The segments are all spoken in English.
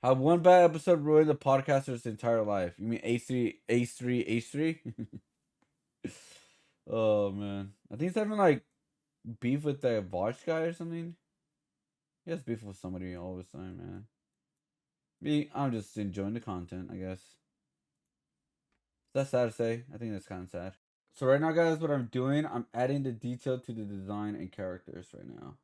How one bad episode ruined the podcaster's entire life. You mean H3? Oh man, I think he's having like beef with the Vosh guy or something. He has beef with somebody all the time, man. I'm just enjoying the content, I guess. That's sad to say. I think that's kind of sad. So right now, guys, what I'm doing, I'm adding the detail to the design and characters right now.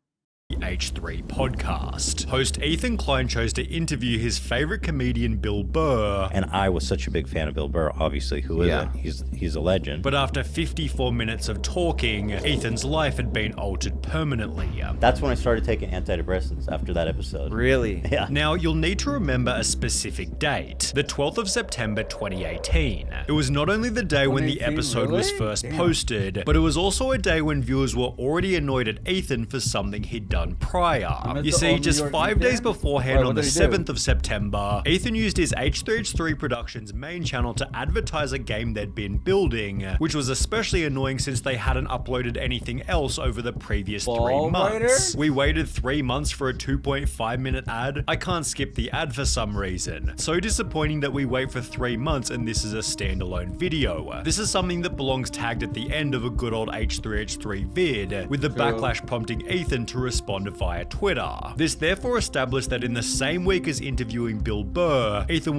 H3 podcast. Host Ethan Klein chose to interview his favorite comedian Bill Burr. And I was such a big fan of Bill Burr, obviously, who isn't? He's a legend. But after 54 minutes of talking, Ethan's life had been altered permanently. That's when I started taking antidepressants after that episode. Really? Yeah. Now, you'll need to remember a specific date, the 12th of September 2018. It was not only the day when the 2018, episode was really? first Damn. posted, but it was also a day when viewers were already annoyed at Ethan for something he'd done prior. You see, just 5 days beforehand, on the 7th of September, Ethan used his H3H3 Productions main channel to advertise a game they'd been building, which was especially annoying since they hadn't uploaded anything else over the previous 3 months. We waited 3 months for a 2.5-minute ad. I can't skip the ad for some reason. So disappointing that we wait for 3 months and this is a standalone video. This is something that belongs tagged at the end of a good old H3H3 vid, with the backlash prompting Ethan to respond via Twitter. This therefore established that in the same week as interviewing Bill Burr, Ethan...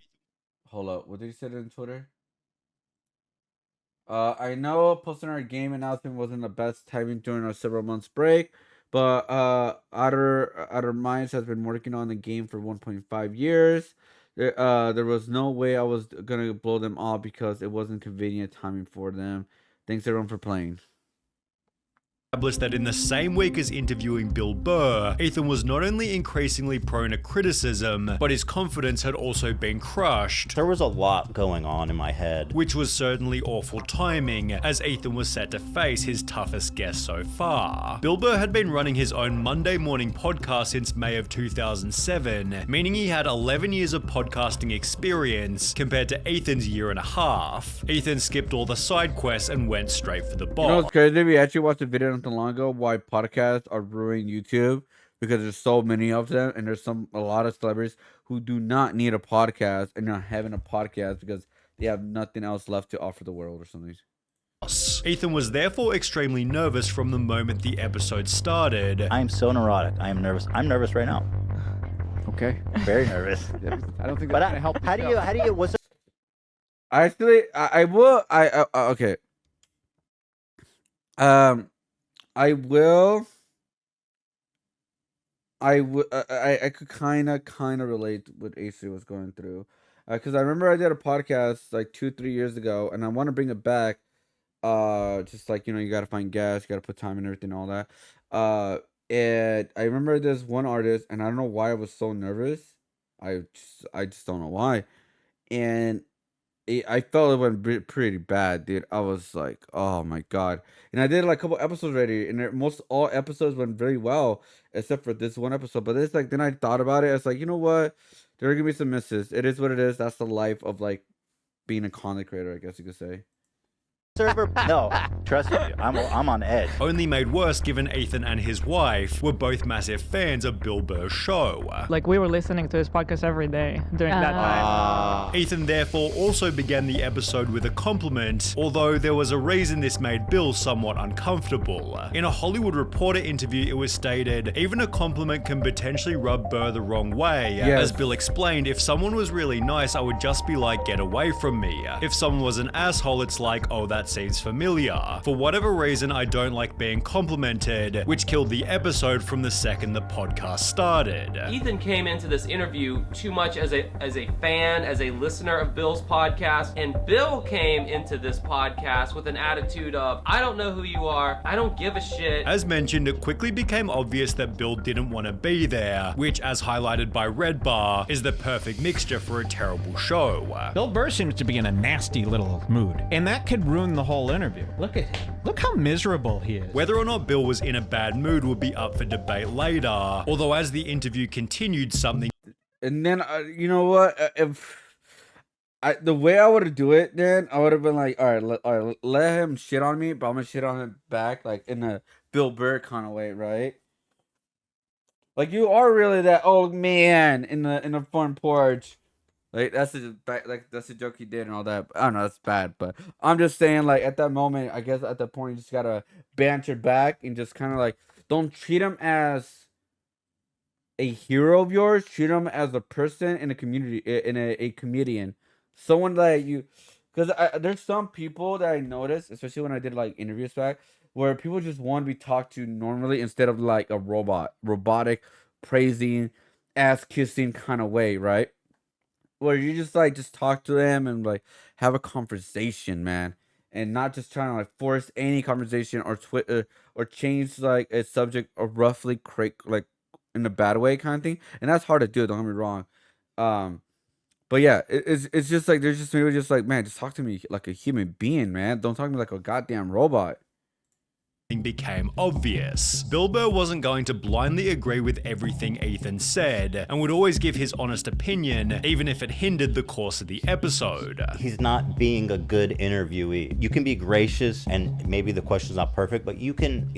Hold up, what did he say on Twitter? I know posting our game announcement wasn't the best timing during our several months break, but Outer Minds has been working on the game for 1.5 years. There was no way I was gonna blow them off because it wasn't convenient timing for them. Thanks everyone for playing. That in the same week as interviewing Bill Burr, Ethan was not only increasingly prone to criticism, but his confidence had also been crushed. There was a lot going on in my head. Which was certainly awful timing, as Ethan was set to face his toughest guest so far. Bill Burr had been running his own Monday morning podcast since May of 2007, meaning he had 11 years of podcasting experience compared to Ethan's year and a half. Ethan skipped all the side quests and went straight for the boss. You know what's crazy? We actually watched a video not long ago why podcasts are ruining YouTube, because there's so many of them and there's a lot of celebrities who do not need a podcast and are having a podcast because they have nothing else left to offer the world or something. Ethan was therefore extremely nervous from the moment the episode started. I am so neurotic. I am nervous. I'm nervous right now. Okay. Very nervous. I don't think But that's gonna help. how do you, what's Actually, I will, okay. I could kind of relate what AC was going through, because I remember I did a podcast like 2-3 years ago, and I want to bring it back. Just like, you gotta find guests, you gotta put time and everything, all that. And I remember there's one artist, and I don't know why I was so nervous. I just don't know why, and I felt it went pretty bad, dude. I was like, oh my god. And I did like a couple episodes already, and most all episodes went very well, except for this one episode. But it's like, then I thought about it. It's like, you know what? There are gonna be some misses. It is what it is. That's the life of like being a content creator, I guess you could say. server? No, trust me, I'm on edge. Only made worse given Ethan and his wife were both massive fans of Bill Burr's show. Like, we were listening to his podcast every day during that time. Ethan therefore also began the episode with a compliment, although there was a reason this made Bill somewhat uncomfortable. In a Hollywood Reporter interview, it was stated, even a compliment can potentially rub Burr the wrong way. Yes. As Bill explained, if someone was really nice, I would just be like, get away from me. If someone was an asshole, it's like, oh, that seems familiar. For whatever reason, I don't like being complimented, which killed the episode from the second the podcast started. Ethan came into this interview too much as a fan, as a listener of Bill's podcast, and Bill came into this podcast with an attitude of, I don't know who you are, I don't give a shit. As mentioned, it quickly became obvious that Bill didn't want to be there, which, as highlighted by Red Bar, is the perfect mixture for a terrible show. Bill Burr seems to be in a nasty little mood, and that could ruin the whole interview. Look at him. Look how miserable he is. Whether or not Bill was in a bad mood would be up for debate later, although as the interview continued, something... And then, you know what? The way I would have do it, then I would have been like, all right, let him shit on me, but I'm gonna shit on him back, like in a Bill Burr kind of way, right? Like you are really that old man in the front porch. Like that's a joke he did and all that. I don't know, that's bad, but I'm just saying, like at that moment, I guess at that point you just gotta banter back and just kind of like don't treat him as a hero of yours. Treat him as a person in a community, in a comedian, someone that you. Because there's some people that I noticed, especially when I did like interviews back, where people just want to be talked to normally instead of like a robotic, praising, ass kissing kind of way, right? Where you just talk to them and like have a conversation, man, and not just trying to like force any conversation or change like a subject or roughly like in a bad way kind of thing. And that's hard to do. Don't get me wrong. But yeah, it's just like there's just people just like, man, just talk to me like a human being, man. Don't talk to me like a goddamn robot. Became obvious. Bill Burr wasn't going to blindly agree with everything Ethan said, and would always give his honest opinion, even if it hindered the course of the episode. He's not being a good interviewee. You can be gracious, and maybe the question's not perfect, but you can,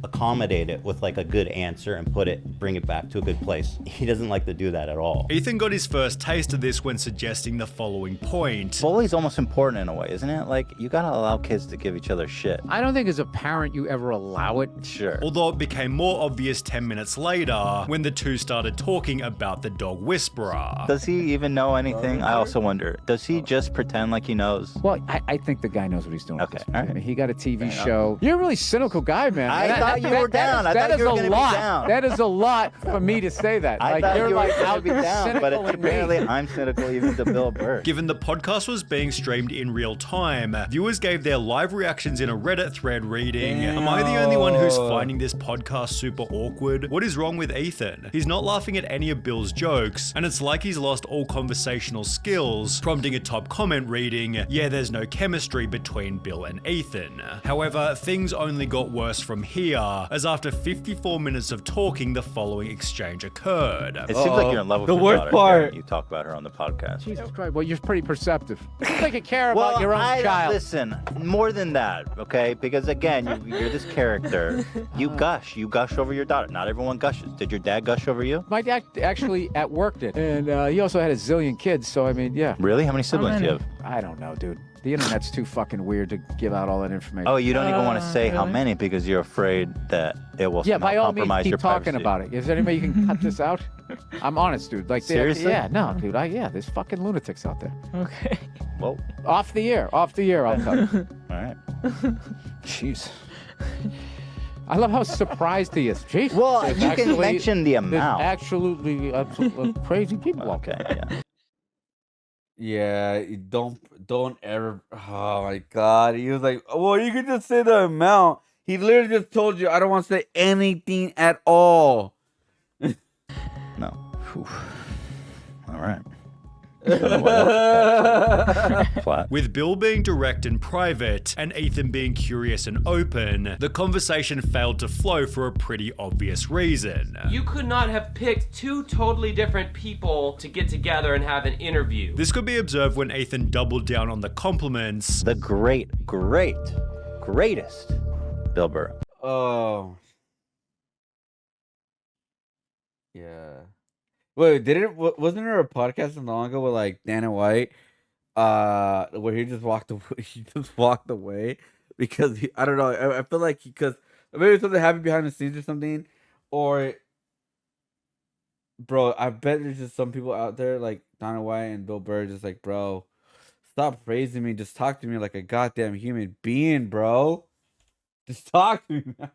accommodate it with like a good answer and bring it back to a good place. He doesn't like to do that at all. Ethan got his first taste of this when suggesting the following point. Bullying's almost important in a way, isn't it? Like, you gotta allow kids to give each other shit. I don't think as a parent you ever allow it. Sure. Although it became more obvious 10 minutes later when the two started talking about the dog whisperer. Does he even know anything? I also wonder, does he just pretend like he knows? Well, I think the guy knows what he's doing. Okay, All all right. right. He got a TV show. You're a really cynical guy, man. I thought you were down. I thought you were going to be down. That is a lot for me to say that. I like thought you're you were like going to out be down, but cynical and apparently mean. I'm cynical even to Bill Burr. Given the podcast was being streamed in real time, viewers gave their live reactions in a Reddit thread reading, "Am I the only one who's finding this podcast super awkward? What is wrong with Ethan? He's not laughing at any of Bill's jokes, and it's like he's lost all conversational skills," prompting a top comment reading, "Yeah, there's no chemistry between Bill and Ethan." However, things only got worse from here, as after 54 minutes of talking, the following exchange occurred. It seems like you're in love with The your worst daughter. part. Hearing you talk about her on the podcast. Jesus Christ. Well, you're pretty perceptive. It's like you care about your own I child. listen, more than that, okay? Because again, you're this character. You gush over your daughter. Not everyone gushes. Did your dad gush over you? My dad actually at work did. And he also had a zillion kids, so I mean, yeah. Really? How many siblings do you have? I don't know, dude. The internet's too fucking weird to give out all that information. Oh, you don't even want to say how many because you're afraid that it will Yeah, somehow by all means, compromise keep your talking privacy. about it. Is there any way you can cut this out? I'm honest, dude. Like, Seriously? Yeah, no, dude. There's fucking lunatics out there. Okay. Well, Off the air, I'll cut it. all right. Jeez. I love how surprised he is. Jeez. Well, There's you can actually- mention the there's amount. absolutely crazy people out Okay, there. yeah. Yeah, you don't ever. Oh my god, he was like, well, you could just say the amount. He literally just told you, I don't want to say anything at all. No. Whew. All right. Flat. With Bill being direct and private, and Ethan being curious and open, the conversation failed to flow for a pretty obvious reason. You could not have picked two totally different people to get together and have an interview. This could be observed when Ethan doubled down on the compliments. The greatest Bill Burr. Oh. Yeah. Wait, wasn't there a podcast not long ago with like Dana White, where he just walked away because I don't know. I feel like because maybe something happened behind the scenes or something, or bro, I bet there's just some people out there like Dana White and Bill Burr just like, bro, stop praising me. Just talk to me like a goddamn human being, bro. Just talk to me, man.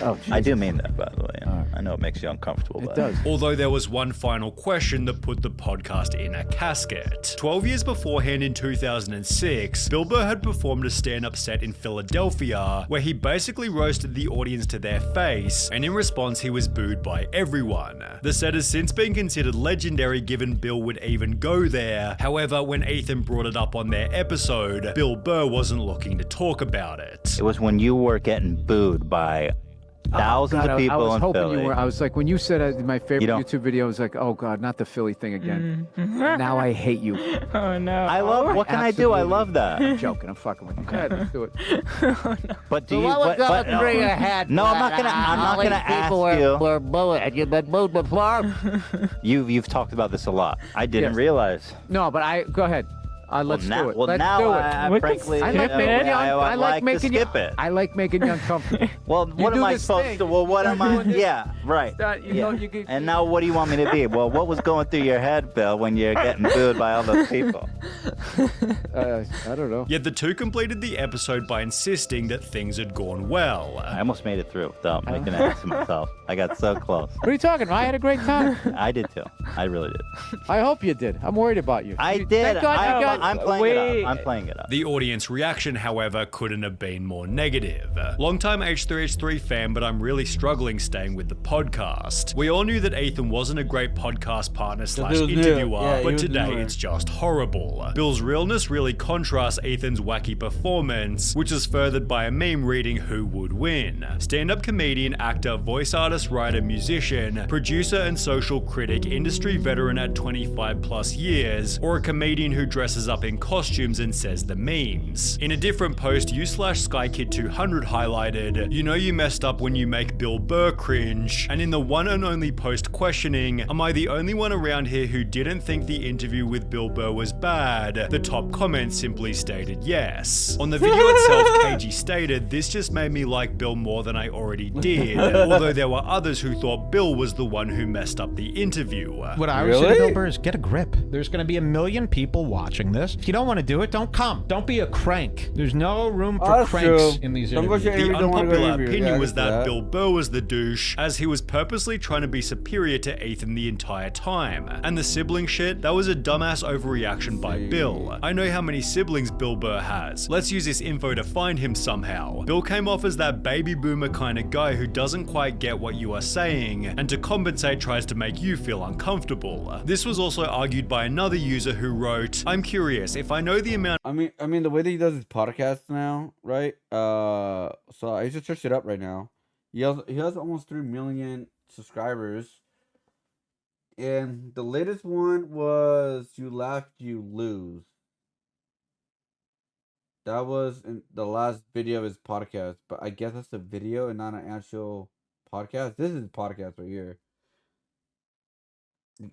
Oh, I do mean that, by the way. I know it makes you uncomfortable. It but does. Although there was one final question that put the podcast in a casket. 12 years beforehand in 2006, Bill Burr had performed a stand-up set in Philadelphia where he basically roasted the audience to their face, and in response he was booed by everyone. The set has since been considered legendary given Bill would even go there. However, when Ethan brought it up on their episode, Bill Burr wasn't looking to talk about it. It was when you were getting booed by Thousands God, of people I was in hoping Philly. you were. I was like, when you said my favorite don't- YouTube video, I was like, oh God, not the Philly thing again. Now I hate you. Oh no. I love. What can I do? I Absolutely. love that. I'm joking. I'm fucking with you. Go ahead, let's do it. But do So you? what was but, going through your head? No, I'm not gonna. I'm not All these gonna ask people you. were booing, and you've been booed before. You've talked about this a lot. I didn't Yes. realize. No, but go ahead. Let's now, do it. Well, Let's now do it. I What the frankly, I like skip making it? you. I like to making you. skip it. I like making you uncomfortable. Well, what do am I this supposed thing. to? Well, what am I? doing this. Yeah, right. You yeah. know, you could- And now, what do you want me to be? Well, what was going through your head, Bill, when you're getting booed by all those people? I don't know. Yet the two completed the episode by insisting that things had gone well. I almost made it through without making an ass of myself. I got so close. What are you talking about? I had a great time. I did too. I really did. I hope you did. I'm worried about you. I You- did. Thank God you got. I'm playing it Wait. up. I'm playing it up. The audience reaction, however, couldn't have been more negative. Longtime H3H3 fan, but I'm really struggling staying with the podcast. We all knew that Ethan wasn't a great podcast partner slash he was new. interviewer, Yeah, he but was today newer. it's just horrible. Bill's realness really contrasts Ethan's wacky performance, which is furthered by a meme reading who would win. Stand-up comedian, actor, voice artist, writer, musician, producer and social critic, industry veteran at 25 plus years, or a comedian who dresses up in costumes and says the memes. In a different post, you/SkyKid200 highlighted, "You know you messed up when you make Bill Burr cringe," and in the one and only post questioning, "Am I the only one around here who didn't think the interview with Bill Burr was bad?" the top comment simply stated yes. On the video itself, KG stated, "This just made me like Bill more than I already did," although there were others who thought Bill was the one who messed up the interview. What I would say to Really? Bill Burr is get a grip. There's going to be 1 million people watching this. If you don't want to do it, don't come. Don't be a crank. There's no room for That's cranks true. in these Don't go interviews. to The You don't wanna go unpopular interview. opinion Yeah, I was can see that that. Bill Burr was the douche, as he was purposely trying to be superior to Ethan the entire time. And the sibling shit, that was a dumbass overreaction by Bill. I know how many siblings Bill Burr has. Let's use this info to find him somehow. Bill came off as that baby boomer kind of guy who doesn't quite get what you are saying, and to compensate tries to make you feel uncomfortable. This was also argued by another user who wrote, "I'm curious, if I know the amount I mean, the way that he does his podcast now, right? So I just searched it up right now. He has almost 3 million subscribers, and the latest one was "You Laugh, You Lose." That was in the last video of his podcast, but I guess that's a video and not an actual podcast. This is a podcast right here.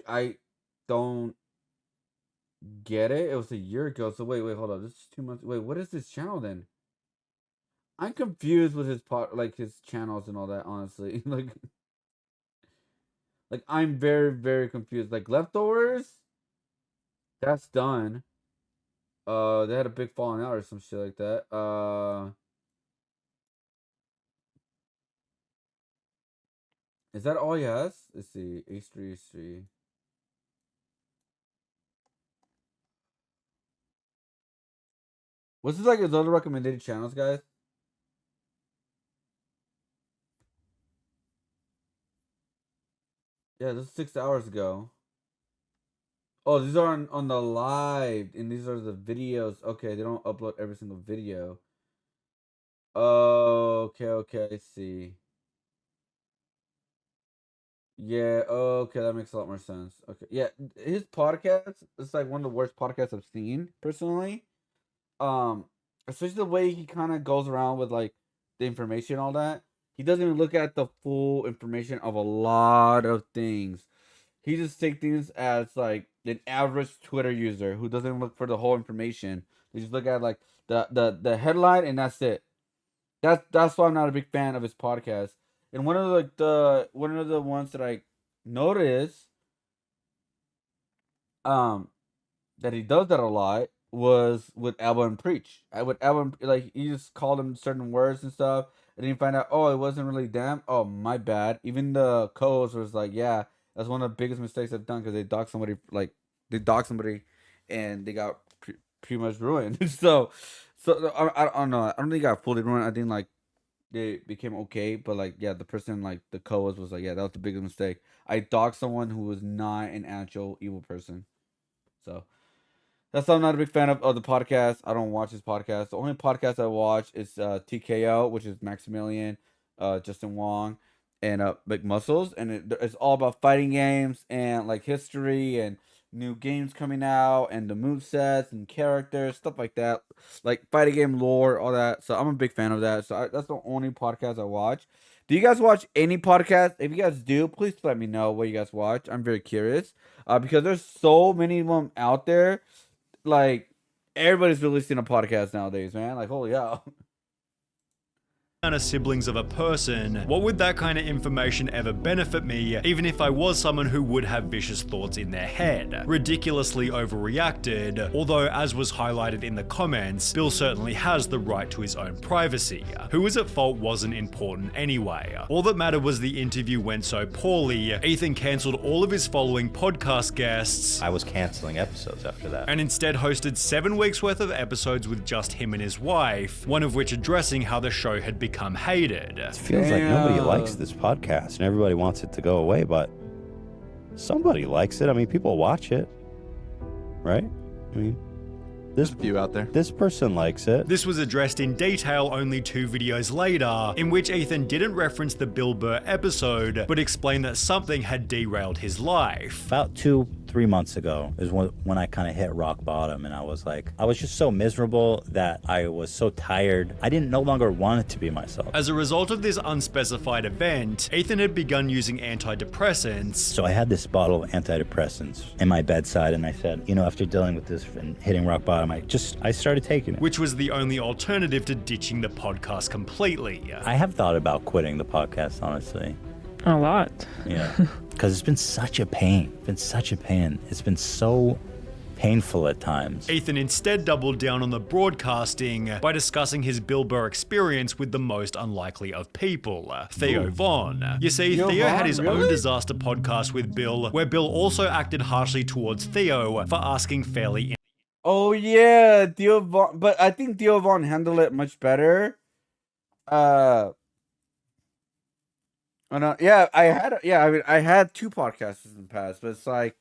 I don't get it. It was a year ago. So wait, hold on. This is 2 months. Wait, what is this channel then? I'm confused with his his channels and all that. Honestly, like I'm very, very confused. Like Leftovers, that's done. They had a big falling out or some shit like that. Is that all he has? Let's see. H3, H3. What's this like his other recommended channels, guys? Yeah, this is 6 hours ago. Oh, these are on the live, and these are the videos. Okay, they don't upload every single video. Oh, okay, I see. Yeah, okay, that makes a lot more sense. Okay, yeah, his podcast is like one of the worst podcasts I've seen personally. Especially the way he kind of goes around with like the information and all that. He doesn't even look at the full information of a lot of things. He just takes things as like an average Twitter user who doesn't look for the whole information. They just look at like the headline and that's it. That's why I'm not a big fan of his podcast. And one of the ones that I noticed that he does that a lot was with Alba and Preach. With Alba, like he just called him certain words and stuff, and then you find out, oh, it wasn't really them. Oh, my bad. Even the co-host was like, yeah, that's one of the biggest mistakes I've done because they doxed somebody, and they got pretty much ruined. so I don't know. I don't think it got fully ruined. I think like they became okay, but like yeah, the person like the co-host was like, yeah, that was the biggest mistake. I doxed someone who was not an actual evil person. So that's why I'm not a big fan of the podcast. I don't watch his podcast. The only podcast I watch is TKO, which is Maximilian. Justin Wong, and Big Muscles, and it's all about fighting games and like history and new games coming out and the move sets and characters, stuff like that, like fighting game lore, all that. So I'm a big fan of that. So that's the only podcast I watch. Do you guys watch any podcast? If you guys do, please let me know what you guys watch. I'm very curious, because there's so many of them out there. Like everybody's releasing a podcast nowadays, man. Like holy hell. Siblings of a person, what would that kind of information ever benefit me, even if I was someone who would have vicious thoughts in their head? Ridiculously overreacted, although as was highlighted in the comments, Bill certainly has the right to his own privacy. Who was at fault wasn't important anyway. All that mattered was the interview went so poorly, Ethan cancelled all of his following podcast guests. I was canceling episodes after that. And instead hosted 7 weeks worth of episodes with just him and his wife, one of which addressing how the show had become hated. It feels like nobody likes this podcast and everybody wants it to go away, but somebody likes it. I mean, people watch it, right? I mean, there's a few out there. This person likes it. This was addressed in detail only 2 videos later, in which Ethan didn't reference the Bill Burr episode, but explained that something had derailed his life. About 2-3 months ago is when I kind of hit rock bottom, and I was just so miserable that I was so tired. I no longer wanted to be myself. As a result of this unspecified event, Ethan had begun using antidepressants. So I had this bottle of antidepressants in my bedside, and I said, after dealing with this and hitting rock bottom, I started taking it. Which was the only alternative to ditching the podcast completely. I have thought about quitting the podcast, honestly. A lot. Yeah. Because it's been such a pain. It's been so painful at times. Ethan instead doubled down on the broadcasting by discussing his Bill Burr experience with the most unlikely of people, Theo Von. You see, Theo had his own disaster podcast with Bill, where Bill also acted harshly towards Theo for asking fairly. Oh yeah, Theo Von, but I think Theo Von handled it much better. I had 2 podcasts in the past, but it's like,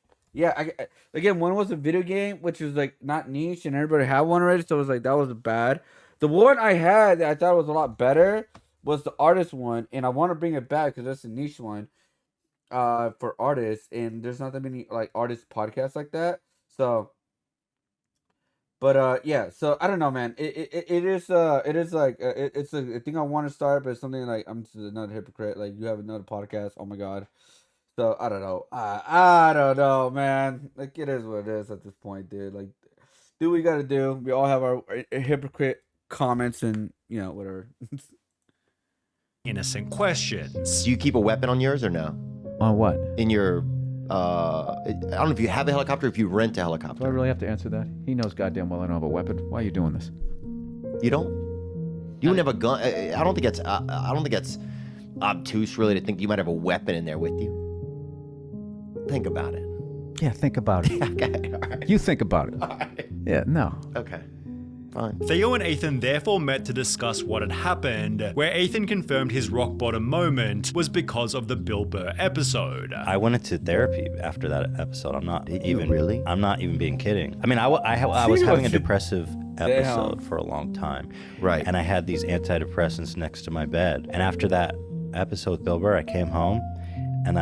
again, one was a video game, which was like not niche, and everybody had one already, so it was like that was bad. The one I had that I thought was a lot better was the artist one, and I want to bring it back because that's a niche one, for artists, and there's not that many like artist podcasts like that, so. But so I don't know, man. It is like it's a thing I want to start, but it's something like I'm just another hypocrite. Like you have another podcast. Oh my god. So I don't know. I don't know, man. Like it is what it is at this point, dude. Like do what we gotta do. We all have our hypocrite comments and whatever. Innocent questions. Do you keep a weapon on yours or no? On what? In your I don't know if you have a helicopter, if you rent a helicopter. Do I really have to answer that? He knows goddamn well I don't have a weapon. Why are you doing this? You don't? You wouldn't have a gun? I don't think that's obtuse really to think you might have a weapon in there with you. Think about it. Yeah, think about it. Okay, all right. You think about it. All right. Yeah, no. Okay. Fine. Theo and Ethan therefore met to discuss what had happened, where Ethan confirmed his rock bottom moment was because of the Bill Burr episode. I went into therapy after that episode. I'm not really? I'm not even being kidding. I mean, I was having a depressive episode for a long time. Right. And I had these antidepressants next to my bed. And after that episode with Bill Burr, I came home and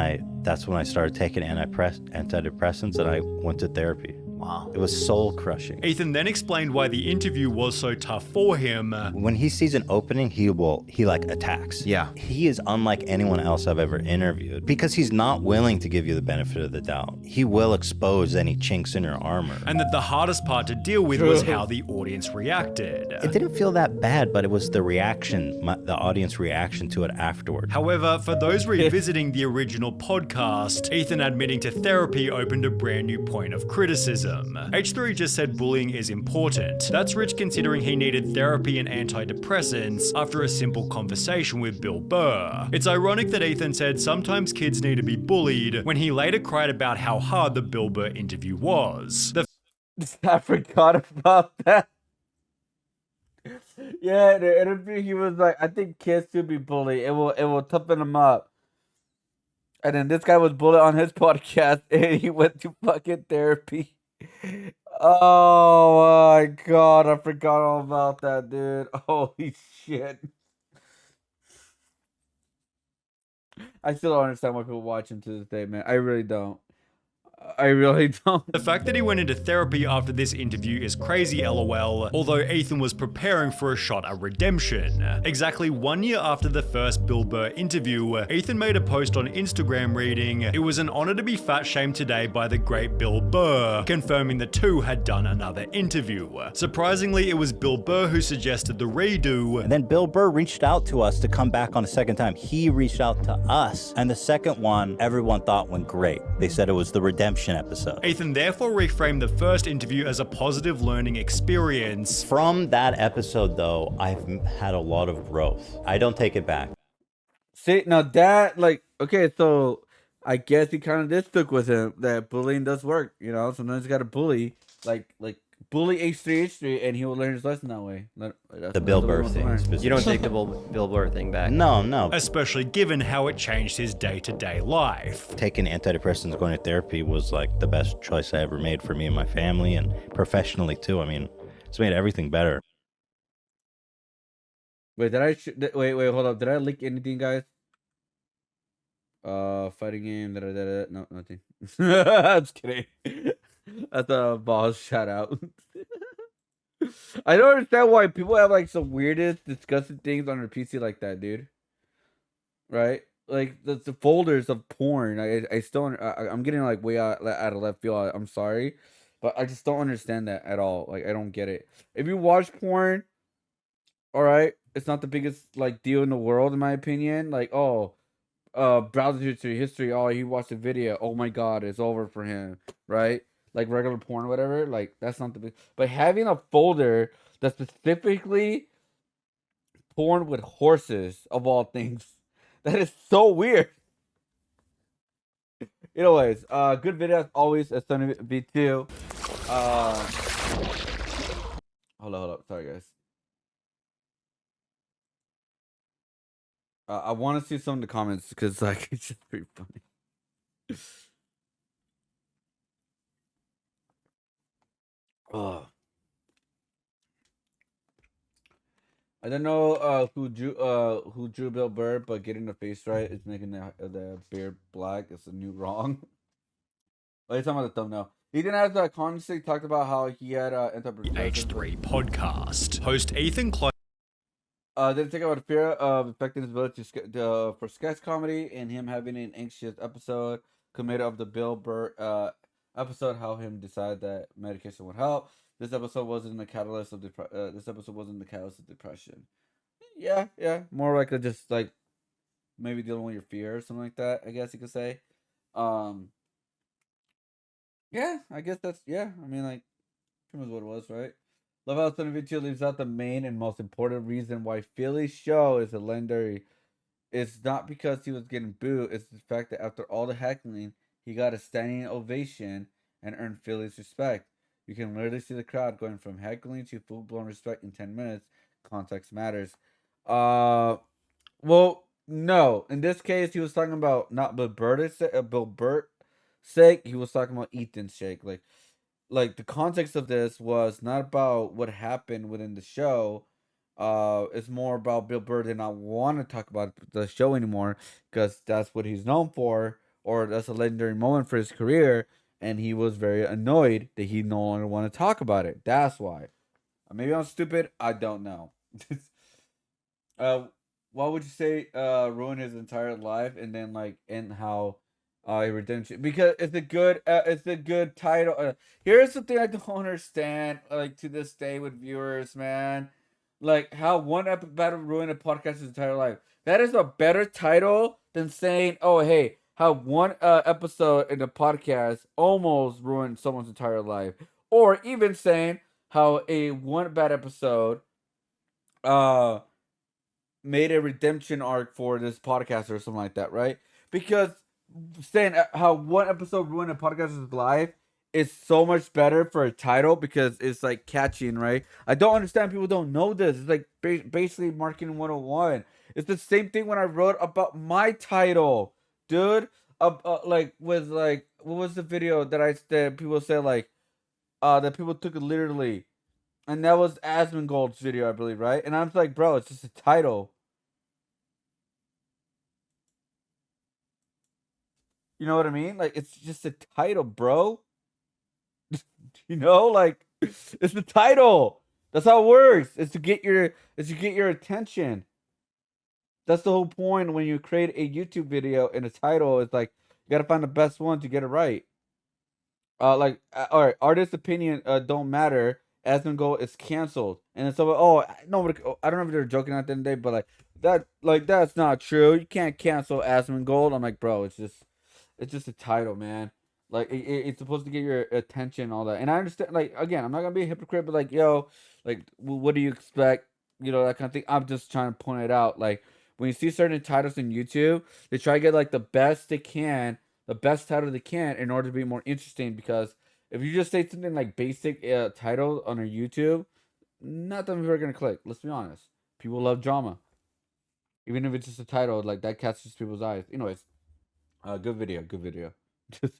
that's when I started taking antidepressants and I went to therapy. Wow. It was soul crushing. Ethan then explained why the interview was so tough for him. When he sees an opening, he like attacks. Yeah. He is unlike anyone else I've ever interviewed because he's not willing to give you the benefit of the doubt. He will expose any chinks in your armor. And that the hardest part to deal with was how the audience reacted. It didn't feel that bad, but it was the reaction, the audience reaction to it afterward. However, for those revisiting the original podcast, Ethan admitting to therapy opened a brand new point of criticism. H3 just said bullying is important. That's rich considering he needed therapy and antidepressants after a simple conversation with Bill Burr. It's ironic that Ethan said sometimes kids need to be bullied when he later cried about how hard the Bill Burr interview was. I forgot about that. Yeah, the interview he was like, I think kids should be bullied. It will toughen them up. And then this guy was bullied on his podcast and he went to fucking therapy. Oh my god, I forgot all about that, dude. Holy shit. I still don't understand why people watch him to this day, man. I really don't. I really don't. The fact that he went into therapy after this interview is crazy, lol, although Ethan was preparing for a shot at redemption. Exactly 1 year after the first Bill Burr interview, Ethan made a post on Instagram reading, "It was an honor to be fat shamed today by the great Bill Burr," confirming the two had done another interview. Surprisingly, it was Bill Burr who suggested the redo. And then Bill Burr reached out to us to come back on a second time. He reached out to us. And the second one, everyone thought went great. They said it was the redemption episode. Ethan therefore reframed the first interview as a positive learning experience. From that episode, though, I've had a lot of growth. I don't take it back. See, now that, like, okay, so I guess he kind of did stick with him that bullying does work, you know? Sometimes you gotta bully, like bully H3, and he will learn his lesson that way. The Bill Burr thing. You don't take the Bill Burr thing back? No. Especially given how it changed his day-to-day life. Taking antidepressants, going to therapy was like the best choice I ever made for me and my family, and professionally too. I mean, it's made everything better. Wait, wait, hold up. Did I leak anything, guys? Fighting game, no, nothing. I'm just kidding. That's a boss shout out. I don't understand why people have like some weirdest, disgusting things on their PC like that, dude. Right? Like the folders of porn. I still, I'm getting like way out of left field. I'm sorry, but I just don't understand that at all. Like I don't get it. If you watch porn, all right, it's not the biggest like deal in the world, in my opinion. Like, oh, browser history. Oh, he watched a video. Oh my god, it's over for him, right? Like regular porn or whatever. Like that's not the big. But having a folder that's specifically porn with horses of all things, that is so weird. Anyways, good video as always. As Sunny V2. Hold up. Sorry, guys. I want to see some of the comments because like it's just pretty funny. Oh, I don't know who drew Bill Burr, but getting the face right is making the beard black. It's a new wrong. Oh, you're talking about the thumbnail. He didn't have the conversation. Talked about how he had H3 podcast host Ethan didn't think about the fear of affecting his ability for sketch comedy and him having an anxious episode committed of the Bill Burr episode, how him decide that medication would help. This episode wasn't the catalyst of depression. Yeah, more like just like maybe dealing with your fear or something like that. I guess you could say. Yeah, I guess that's I mean, like, pretty much what it was, right? Love how Son of Video leaves out the main and most important reason why Philly's show is a legendary. It's not because he was getting booed. It's the fact that after all the heckling, he got a standing ovation and earned Philly's respect. You can literally see the crowd going from heckling to full-blown respect in 10 minutes. Context matters. Well, no. In this case, he was talking about not Bill Burr's sake. He was talking about Ethan's sake. Like the context of this was not about what happened within the show. It's more about Bill Burr did not want to talk about the show anymore because that's what he's known for, or that's a legendary moment for his career, and he was very annoyed that he no longer wanted to talk about it. That's why. Maybe I'm stupid. I don't know. Why would you say ruin his entire life and then like end how redemption? Because it's a good title. Here's something I don't understand, like to this day with viewers, man. Like how one episode ruined a podcast's entire life. That is a better title than saying, "Oh, hey, how one episode in the podcast almost ruined someone's entire life," or even saying how a one bad episode made a redemption arc for this podcast or something like that, right? Because saying how one episode ruined a podcast's life is so much better for a title because it's like catching, right? I don't understand people don't know this. It's like basically marketing 101. It's the same thing when I wrote about my title, dude. Like with like what was the video that people said like that people took it literally, and that was Asmongold's video, I believe, right? And I'm like, bro, it's just a title. You know what I mean? Like, it's just a title, bro. You know, like, it's the title. That's how it works. It's to get your attention. That's the whole point when you create a YouTube video and a title. It's like you gotta find the best one to get it right. All right, artist opinion don't matter. Asmongold is canceled, and then someone, nobody. I don't know if they're joking at the end of the day, but that's not true. You can't cancel Asmongold. I'm like, bro, it's just a title, man. Like it's supposed to get your attention, all that. And I understand. Like again, I'm not gonna be a hypocrite, but like, yo, like, what do you expect? You know, that kind of thing. I'm just trying to point it out. Like when you see certain titles in YouTube, they try to get like the best they can, the best title they can, in order to be more interesting. Because if you just say something like basic title on a YouTube, not that people are gonna click. Let's be honest. People love drama, even if it's just a title like that catches people's eyes. Anyways, good video, good video. Just